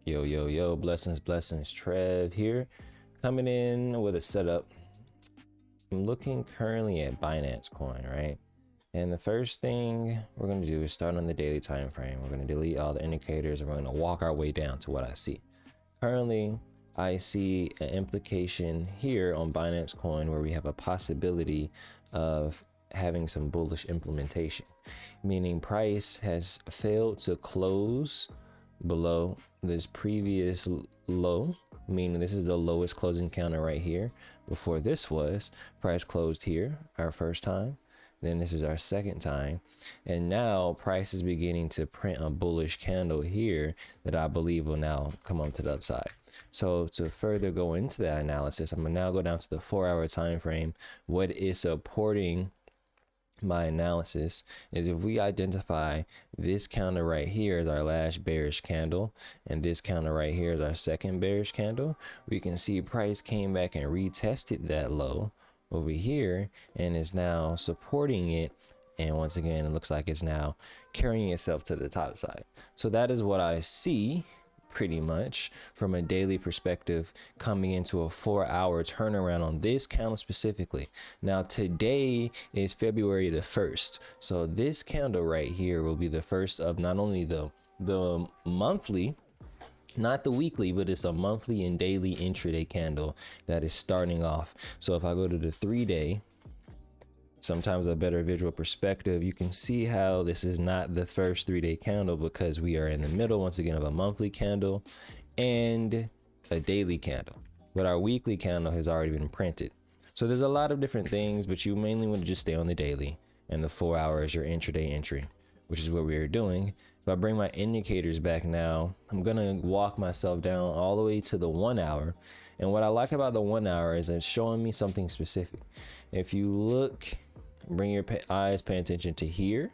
Yo, yo, yo, blessings, Trev here, coming in with a setup. I'm looking currently at Binance coin, right? And the first thing we're going to do is start on the daily time frame. We're going to delete all the indicators and we're going to walk our way down to what I see. Currently, I see an implication here on Binance coin where we have a possibility of having some bullish implementation, meaning price has failed to close below this previous low, meaning this is the lowest closing counter right here. Before this was price closed here our first time, then this is our second time, and now price is beginning to print a bullish candle here that I believe will now come on to the upside. So to further go into that analysis, I'm gonna now go down to the 4-hour time frame. What is supporting my analysis is if we identify this counter right here as our last bearish candle and this counter right here is our second bearish candle, we can see price came back and retested that low over here and is now supporting it, and once again it looks like it's now carrying itself to the top side. So that is what I see pretty much from a daily perspective, coming into a 4-hour turnaround on this candle specifically. Now today is February the 1st, so this candle right here will be the first of not only the monthly, not the weekly, but it's a monthly and daily intraday candle that is starting off. So if I go to the 3-day, sometimes a better visual perspective, you can see how this is not the first 3-day candle because we are in the middle once again of a monthly candle and a daily candle, but our weekly candle has already been printed. So there's a lot of different things, but you mainly want to just stay on the daily, and the 4 hour is your intraday entry, which is what we are doing. If I bring my indicators back now, I'm gonna walk myself down all the way to the 1 hour. And what I like about the 1 hour is it's showing me something specific. If you look, bring your eyes, pay attention to here,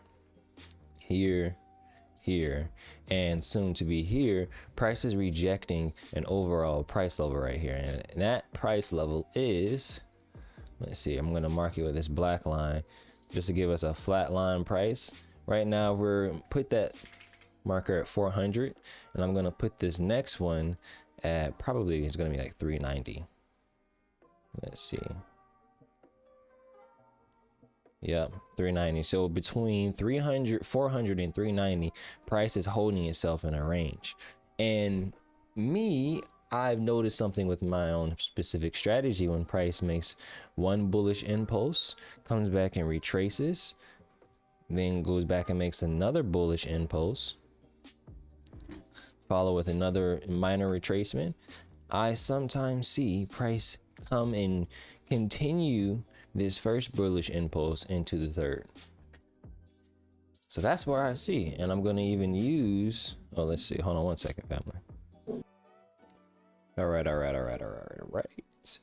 here, here, and soon to be here, price is rejecting an overall price level right here. And that price level is, let's see, I'm gonna mark it with this black line just to give us a flat line price. Right now we're put that marker at 400, and I'm gonna put this next one at probably, it's gonna be like 390. Let's see. Yep, 390. So between 300, 400 and 390, price is holding itself in a range. And me, I've noticed something with my own specific strategy. When price makes one bullish impulse, comes back and retraces, then goes back and makes another bullish impulse, follow with another minor retracement, I sometimes see price come and continue this first bullish impulse into the third. So that's where I see, and I'm going to even use, oh, let's see, hold on one second, family. All right.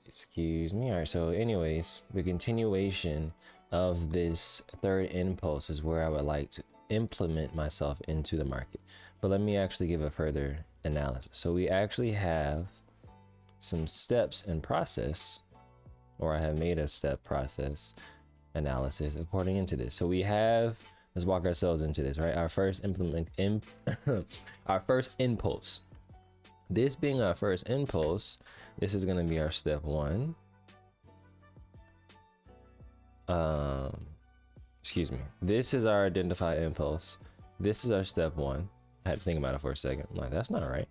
Excuse me. All right, so anyways, the continuation of this third impulse is where I would like to implement myself into the market. But let me actually give a further analysis. So we actually have some steps and process, or I have made a step process analysis according into this. So we have, let's walk ourselves into this, right? Our first our first impulse. This being our first impulse, this is going to be our step 1. Excuse me. This is our identified impulse. This is our step 1. I had to think about it for a second. I'm like, that's not right.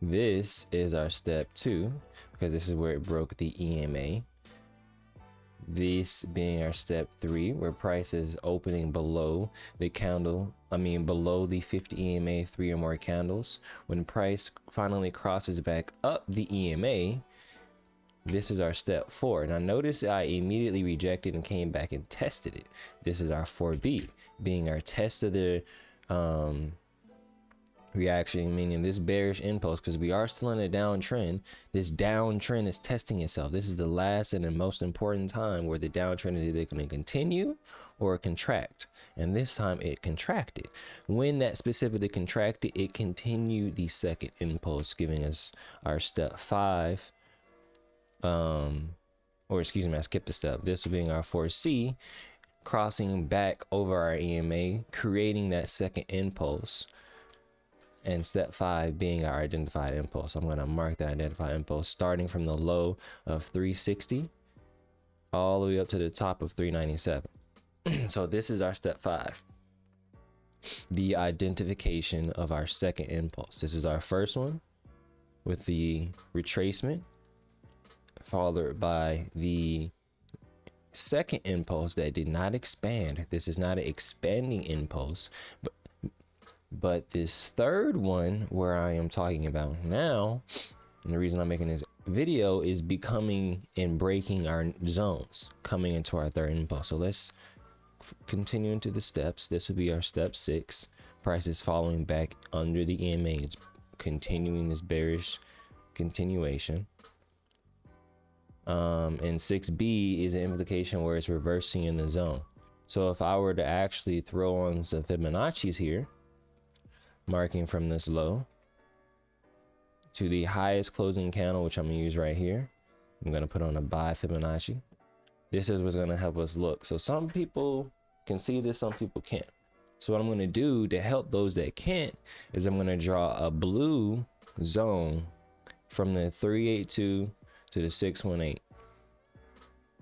This is our step 2, because this is where it broke the EMA. This being our step 3, where price is opening below the candle, below the 50 EMA 3 or more candles. When price finally crosses back up the EMA, this is our step 4. Now notice I immediately rejected and came back and tested it. This is our 4B, being our test of the reaction, meaning this bearish impulse, because we are still in a downtrend. This downtrend is testing itself. This is the last and the most important time where the downtrend is either going to continue or contract, and this time it contracted. When that specifically contracted, it continued the second impulse, giving us our step 5, or excuse me, I skipped a step. This being our 4C, crossing back over our EMA, creating that second impulse. and step 5 being our identified impulse. I'm going to mark that identified impulse starting from the low of 360 all the way up to the top of 397. So this is our step 5, the identification of our second impulse. This is our first one with the retracement, followed by the second impulse that did not expand. This is not an expanding impulse, but this third one where I am talking about now, and the reason I'm making this video is becoming and breaking our zones, coming into our third impulse. So let's continue into the steps. This would be our step 6. Price is following back under the EMA. It's continuing this bearish continuation. And 6B is an implication where it's reversing in the zone. So if I were to actually throw on some Fibonacci's here, marking from this low to the highest closing candle, which I'm gonna use right here, I'm gonna put on a buy Fibonacci. This is what's gonna help us look. So some people can see this, some people can't. So what I'm gonna do to help those that can't is I'm gonna draw a blue zone from the 382 to the 618.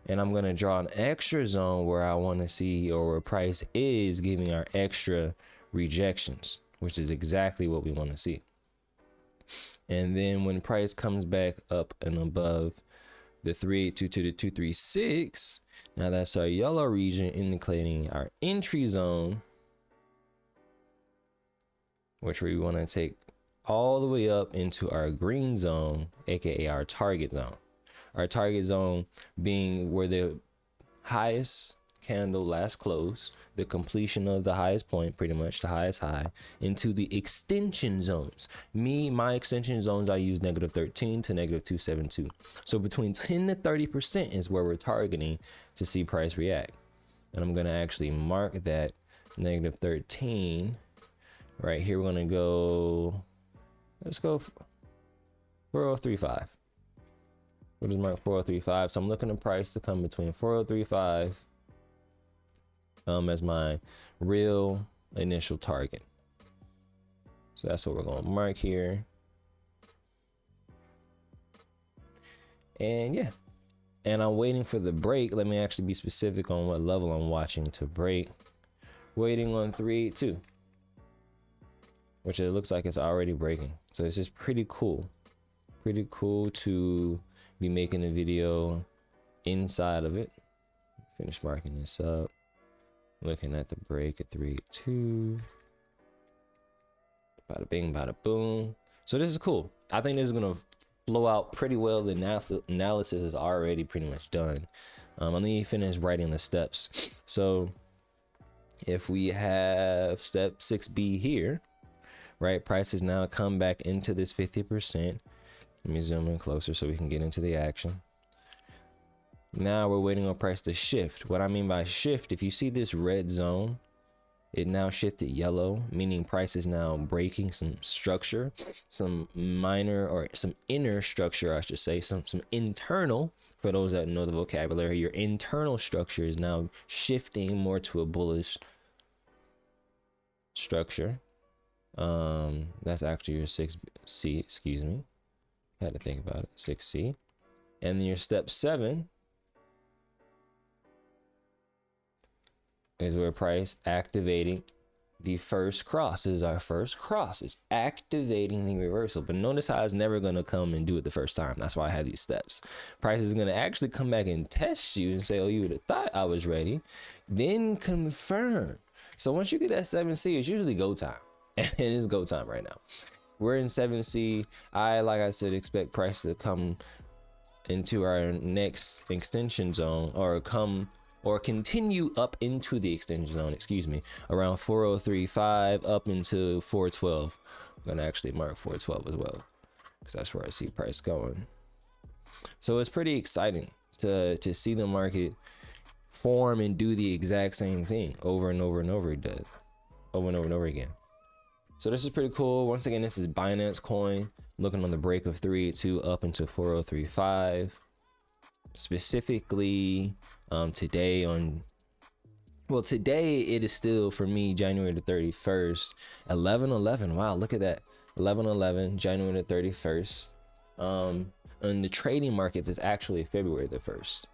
And I'm gonna draw an extra zone where I wanna see, or where price is giving our extra rejections, which is exactly what we wanna see. And then when price comes back up and above the 382 to the 236, now that's our yellow region indicating our entry zone, which we want to take all the way up into our green zone, aka our target zone. Our target zone being where the highest candle last close, the completion of the highest point, pretty much the highest high, into the extension zones. My extension zones, I use -13 to -272. So between 10 to 30% is where we're targeting to see price react. And I'm gonna actually mark that -13 right here. We're gonna go, let's go 4035. We'll just mark 4035. So I'm looking at price to come between 4035 as my real initial target. So that's what we're going to mark here. And yeah, and I'm waiting for the break. Let me actually be specific on what level I'm watching to break. Waiting on 382, which it looks like it's already breaking. So this is pretty cool. Pretty cool to be making a video inside of it. Finish marking this up. Looking at the break at 382. Bada bing, bada boom. So this is cool. I think this is gonna flow out pretty well. The analysis is already pretty much done. Let me finish writing the steps. So if we have step 6B here, right? Prices now come back into this 50%. Let me zoom in closer so we can get into the action. Now we're waiting on price to shift. What I mean by shift, if you see this red zone, it now shifted yellow, meaning price is now breaking some structure, some minor or some inner structure, I should say, some internal, for those that know the vocabulary, your internal structure is now shifting more to a bullish structure. That's actually your 6C, excuse me. Had to think about it, 6C. And then your step 7 is where price activating the first cross. This is our first cross. It's activating the reversal. But notice how it's never going to come and do it the first time. That's why I have these steps. Price is going to actually come back and test you and say, oh, you would have thought I was ready. Then confirm. So once you get that 7C, it's usually go time. And it is go time right now. We're in 7C. Like I said, expect price to come into our next extension zone, or continue up into the extension zone, excuse me, around 4035 up into 412. I'm gonna actually mark 412 as well, because that's where I see price going. So it's pretty exciting to see the market form and do the exact same thing over and over and over again. So this is pretty cool. Once again, this is Binance coin, looking on the break of 382 up into 4035. Specifically today it is still for me January the 31st, 11:11. Wow, look at that. 11/11, January the 31st. In the trading markets, it's actually February the 1st.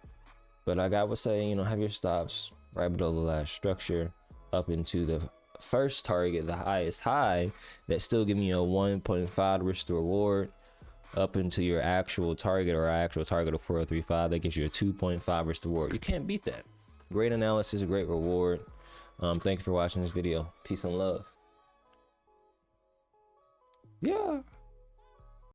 But like I would say, you know, have your stops right below the last structure up into the first target, the highest high, that's still giving you a 1.5 risk to reward, up into your actual target or actual target of 435, that gives you a 2.5 risk to reward. You can't beat that. Great analysis, great reward. Thank you for watching this video. Peace and love. Yeah.